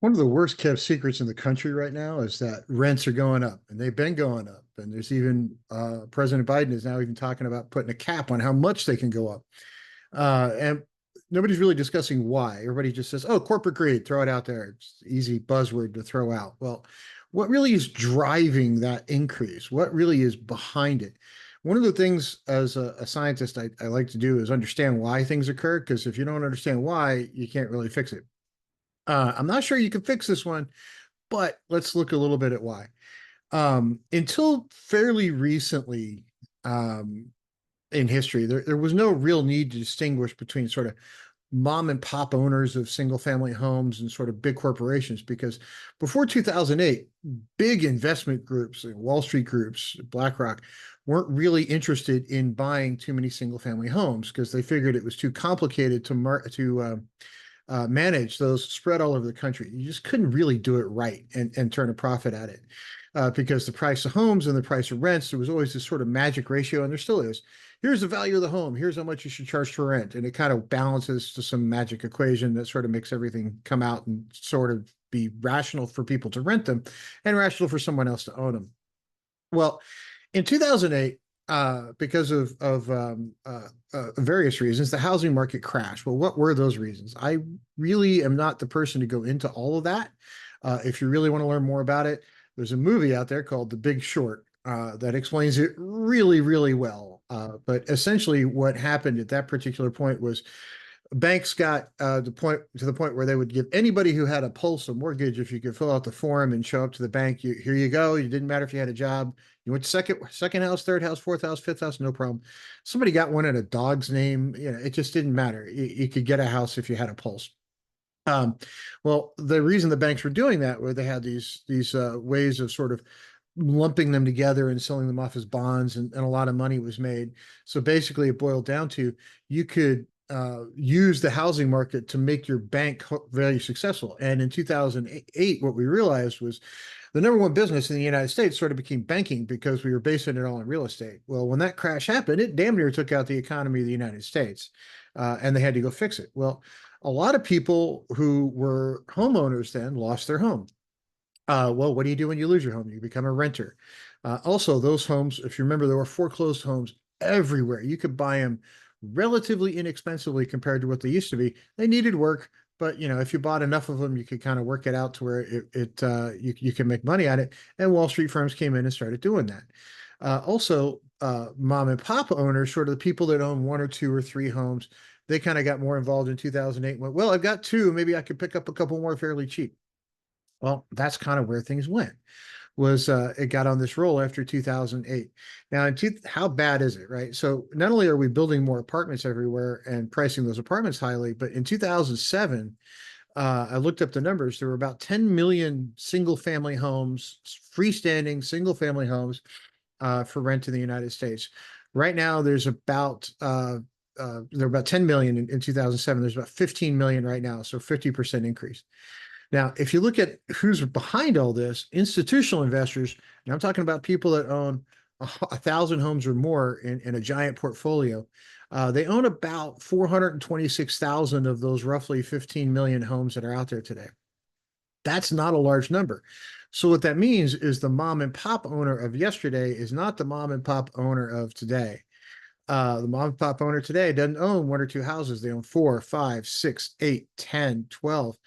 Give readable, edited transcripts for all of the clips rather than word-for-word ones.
One of the worst kept secrets in the country right now is that rents are going up, and they've been going up. And there's even President Biden is now even talking about putting a cap on how much they can go up. And nobody's really discussing why. Everybody just says, "Oh, corporate greed, throw it out there." It's an easy buzzword to throw out. Well, what really is driving that increase? What really is behind it? One of the things as a scientist I like to do is understand why things occur, because if you don't understand why, you can't really fix it. I'm not sure you can fix this one, but let's look a little bit at why. Until fairly recently in history, there was no real need to distinguish between sort of mom and pop owners of single family homes and sort of big corporations, because before 2008, big investment groups, Wall Street groups, BlackRock, weren't really interested in buying too many single family homes because they figured it was too complicated to manage those spread all over the country. You just couldn't really do it right and turn a profit at it because the price of homes and the price of rents, there was always this sort of magic ratio, and there still is. Here's the value of the home. Here's how much you should charge for rent. And it kind of balances to some magic equation that sort of makes everything come out and sort of be rational for people to rent them and rational for someone else to own them. Well, in 2008, because of various reasons, the housing market crashed. Well, what were those reasons? I really am not the person to go into all of that. If you really want to learn more about it, there's a movie out there called The Big Short that explains it really, really well. But essentially, what happened at that particular point was banks got the point where they would give anybody who had a pulse a mortgage if you could fill out the form and show up to the bank. Here you go. You didn't matter if you had a job. You went to second house, third house, fourth house, fifth house, no problem. Somebody got one in a dog's name. It just didn't matter. You could get a house if you had a pulse. Um, well, the reason the banks were doing that was they had these ways of sort of lumping them together and selling them off as bonds, and a lot of money was made. So basically, it boiled down to you could use the housing market to make your bank very successful. And in 2008, what we realized was the number one business in the United States sort of became banking because we were basing it all on real estate. Well, when that crash happened, it damn near took out the economy of the United States, and they had to go fix it. Well, a lot of people who were homeowners then lost their home. Well, what do you do when you lose your home? You become a renter. Also, those homes, if you remember, there were foreclosed homes everywhere. You could buy them relatively inexpensively compared to what they used to be. They needed work, but if you bought enough of them, you could kind of work it out to where you can make money on it. And Wall Street firms came in and started doing that. Also, mom and pop owners, sort of the people that own one or two or three homes, they kind of got more involved in 2008. And went, well, I've got two, maybe I could pick up a couple more fairly cheap. Well, that's kind of where things went. Was it got on this roll after 2008. Now, how bad is it, right? So not only are we building more apartments everywhere and pricing those apartments highly, but in 2007, I looked up the numbers. There were about 10 million single family homes, freestanding single family homes for rent in the United States. Right now, there are about 10 million in 2007. There's about 15 million right now, so 50% increase. Now, if you look at who's behind all this, institutional investors, and I'm talking about people that own 1,000 homes or more in a giant portfolio, they own about 426,000 of those roughly 15 million homes that are out there today. That's not a large number. So what that means is the mom and pop owner of yesterday is not the mom and pop owner of today. The mom and pop owner today doesn't own one or two houses. They own four, five, six, eight, 10, 12.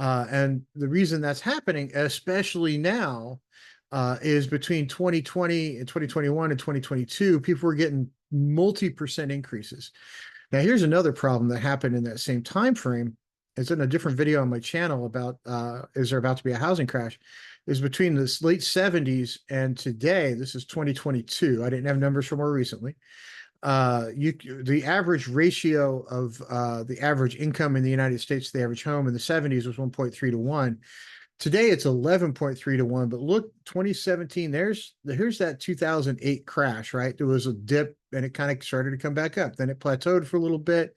And the reason that's happening, especially now, is between 2020 and 2021 and 2022, people were getting multi-percent increases. Now, here's another problem that happened in that same time frame. It's in a different video on my channel about is there about to be a housing crash? Is between the late 70s and today, this is 2022. I didn't have numbers from more recently. The average ratio of the average income in the United States to the average home in the 70s was 1.3 to 1. Today it's 11.3 to 1. But look, 2017, here's that 2008 crash, right? There was a dip and it kind of started to come back up. Then it plateaued for a little bit,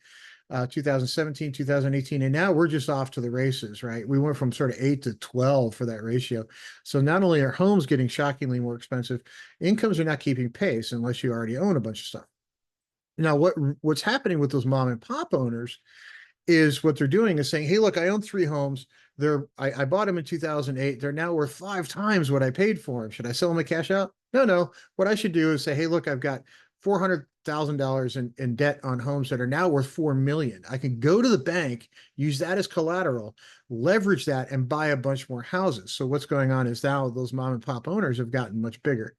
2017, 2018, and now we're just off to the races, right? We went from sort of 8 to 12 for that ratio. So not only are homes getting shockingly more expensive, incomes are not keeping pace unless you already own a bunch of stuff. Now, what's happening with those mom and pop owners is what they're doing is saying, hey, look, I own three homes. I bought them in 2008. They're now worth 5 times what I paid for them. Should I sell them and cash out? No, no. What I should do is say, hey, look, I've got $400,000 in debt on homes that are now worth 4 million. I can go to the bank, use that as collateral, leverage that, and buy a bunch more houses. So what's going on is now those mom and pop owners have gotten much bigger.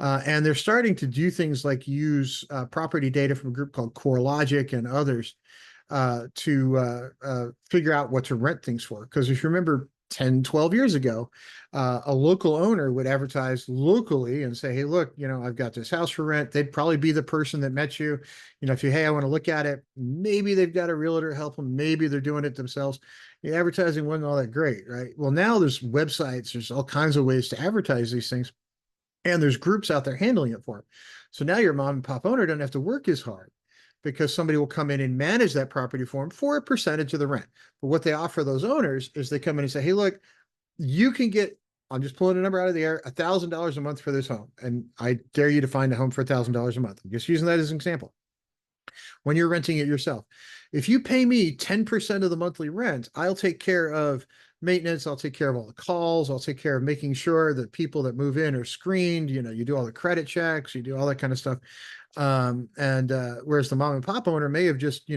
And they're starting to do things like use property data from a group called CoreLogic and others to figure out what to rent things for. Because if you remember 10, 12 years ago, a local owner would advertise locally and say, hey, look, I've got this house for rent. They'd probably be the person that met you. If you, hey, I want to look at it, maybe they've got a realtor help them. Maybe they're doing it themselves. The advertising wasn't all that great, right? Well, now there's websites, there's all kinds of ways to advertise these things. And there's groups out there handling it for them. So now your mom and pop owner doesn't have to work as hard because somebody will come in and manage that property for them for a percentage of the rent. But what they offer those owners is they come in and say, hey, look, you can get, I'm just pulling a number out of the air, $1,000 a month for this home. And I dare you to find a home for $1,000 a month. I'm just using that as an example. When you're renting it yourself, if you pay me 10% of the monthly rent, I'll take care of maintenance. I'll take care of all the calls. I'll take care of making sure that people that move in are screened. You do all the credit checks, you do all that kind of stuff. And whereas the mom and pop owner may have just,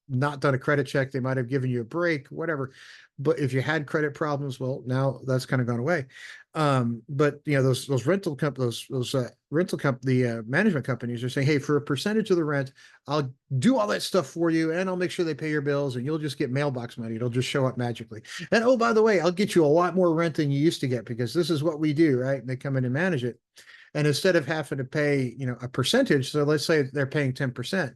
not done a credit check, they might have given you a break, whatever. But if you had credit problems, well, now that's kind of gone away. But those rental companies, those rental company, the management companies are saying, hey, for a percentage of the rent, I'll do all that stuff for you, and I'll make sure they pay your bills, and you'll just get mailbox money. It'll just show up magically. And oh, by the way, I'll get you a lot more rent than you used to get because this is what we do, right? And they come in and manage it. And instead of having to pay, a percentage, so let's say they're paying 10%,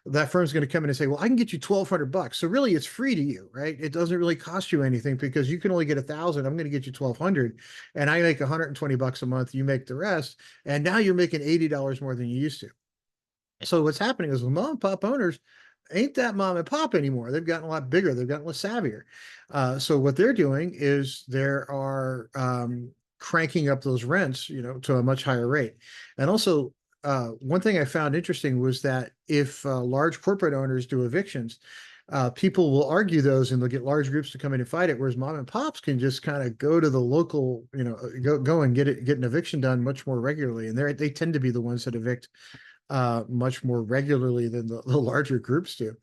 that firm's going to come in and say, well, I can get you $1,200. So really it's free to you, right? It doesn't really cost you anything because you can only get 1,000. I'm going to get you 1,200 and I make $120 a month. You make the rest. And now you're making $80 more than you used to. So what's happening is the mom and pop owners ain't that mom and pop anymore. They've gotten a lot bigger. They've gotten a lot savvier. So what they're doing is there are cranking up those rents, to a much higher rate. And also, one thing I found interesting was that if large corporate owners do evictions, people will argue those and they'll get large groups to come in and fight it, whereas mom and pops can just kind of go to the local, go and get an eviction done much more regularly. And they tend to be the ones that evict much more regularly than the larger groups do.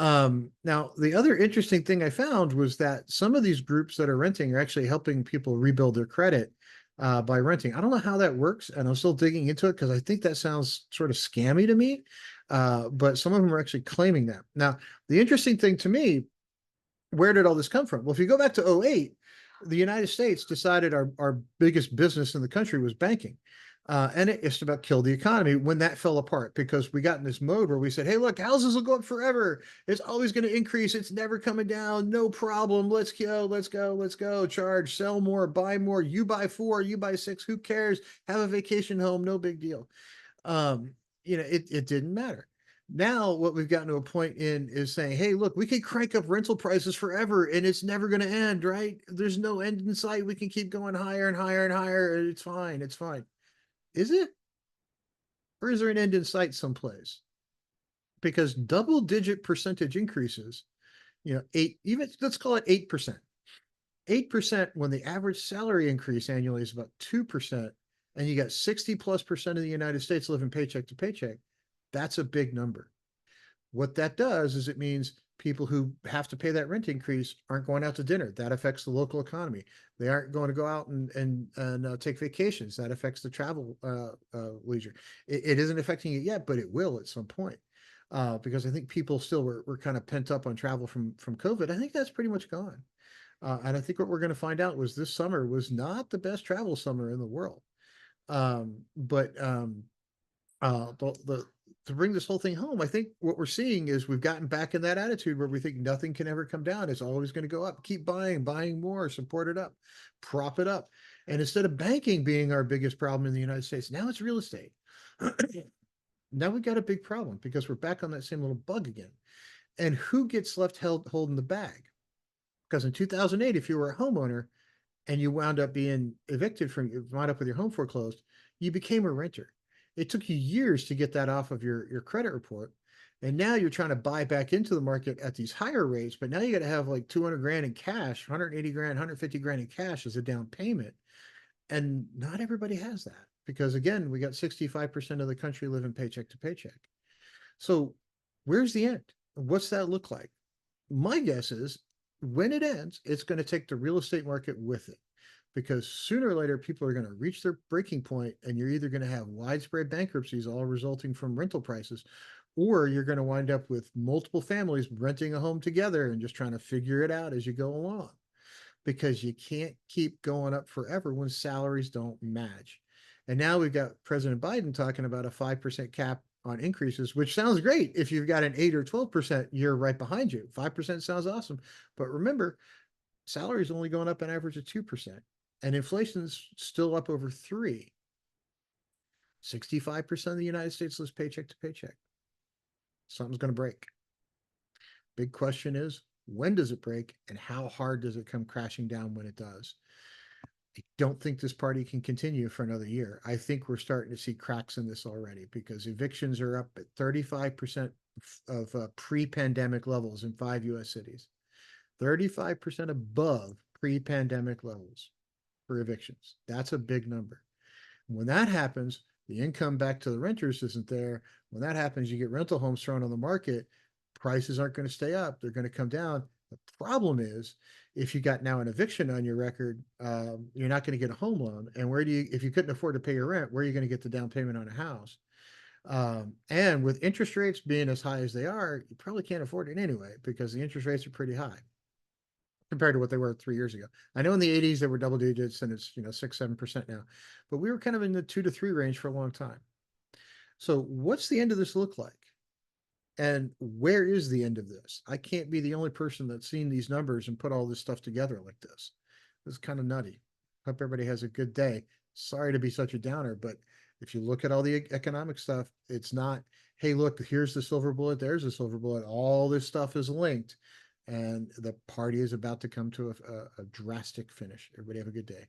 Now, the other interesting thing I found was that some of these groups that are renting are actually helping people rebuild their credit by renting. I don't know how that works, and I'm still digging into it because I think that sounds sort of scammy to me. But some of them are actually claiming that. Now, the interesting thing to me, where did all this come from? Well, if you go back to '08, the United States decided our biggest business in the country was banking. And it just about killed the economy when that fell apart because we got in this mode where we said, hey, look, houses will go up forever. It's always going to increase. It's never coming down. No problem. Let's go, let's go, let's go. Charge, sell more, buy more. You buy 4, you buy 6. Who cares? Have a vacation home. No big deal. It didn't matter. Now, what we've gotten to a point in is saying, hey, look, we can crank up rental prices forever and it's never going to end, right? There's no end in sight. We can keep going higher and higher and higher. It's fine. It's fine. Is it? Or is there an end in sight someplace? Because double digit percentage increases, eight, even let's call it 8%. 8% when the average salary increase annually is about 2%, and you got 60+% of the United States living paycheck to paycheck. That's a big number. What that does is it means people who have to pay that rent increase aren't going out to dinner. That affects the local economy. They aren't going to go out and take vacations. That affects the travel leisure. It isn't affecting it yet, but it will at some point. Because I think people still were kind of pent up on travel from COVID. I think that's pretty much gone. And I think what we're going to find out was this summer was not the best travel summer in the world. But the to bring this whole thing home, I think what we're seeing is we've gotten back in that attitude where we think nothing can ever come down. It's always going to go up. Keep buying more, support it up, prop it up. And instead of banking being our biggest problem in the United States, now it's real estate. Now we've got a big problem because we're back on that same little bug again. And who gets left holding the bag? Because in 2008, if you were a homeowner and you wound up being evicted you wound up with your home foreclosed, you became a renter. It took you years to get that off of your credit report. And now you're trying to buy back into the market at these higher rates, but now you got to have like 200 grand in cash, 180 grand, 150 grand in cash as a down payment. And not everybody has that because, again, we got 65% of the country living paycheck to paycheck. So where's the end? What's that look like? My guess is when it ends, it's going to take the real estate market with it because sooner or later people are going to reach their breaking point and you're either going to have widespread bankruptcies all resulting from rental prices, or you're going to wind up with multiple families renting a home together and just trying to figure it out as you go along because you can't keep going up forever when salaries don't match. And now we've got President Biden talking about a 5% cap on increases, which sounds great if you've got an 8 or 12% year right behind you. 5% sounds awesome. But remember, salaries only going up an average of 2%, and inflation's still up over 3. 65% of the United States lives paycheck to paycheck. Something's going to break. Big question is, when does it break and how hard does it come crashing down when it does? I don't think this party can continue for another year. I think we're starting to see cracks in this already because evictions are up at 35% of pre-pandemic levels in 5 U.S. cities, 35% above pre-pandemic levels for evictions. That's a big number. When that happens, the income back to the renters isn't there. When that happens, you get rental homes thrown on the market. Prices aren't going to stay up. They're going to come down. The problem is, if you got now an eviction on your record, you're not going to get a home loan. And where do you, if you couldn't afford to pay your rent, where are you going to get the down payment on a house? And with interest rates being as high as they are, you probably can't afford it anyway because the interest rates are pretty high compared to what they were 3 years ago. I know in the 80s they were double digits and it's 6, 7% now, but we were kind of in the 2 to 3 range for a long time. So what's the end of this look like? And where is the end of this? I can't be the only person that's seen these numbers and put all this stuff together like this. This is kind of nutty. Hope everybody has a good day. Sorry to be such a downer, but if you look at all the economic stuff, it's not, hey, look, here's the silver bullet, there's the silver bullet. All this stuff is linked, and the party is about to come to a drastic finish. Everybody have a good day.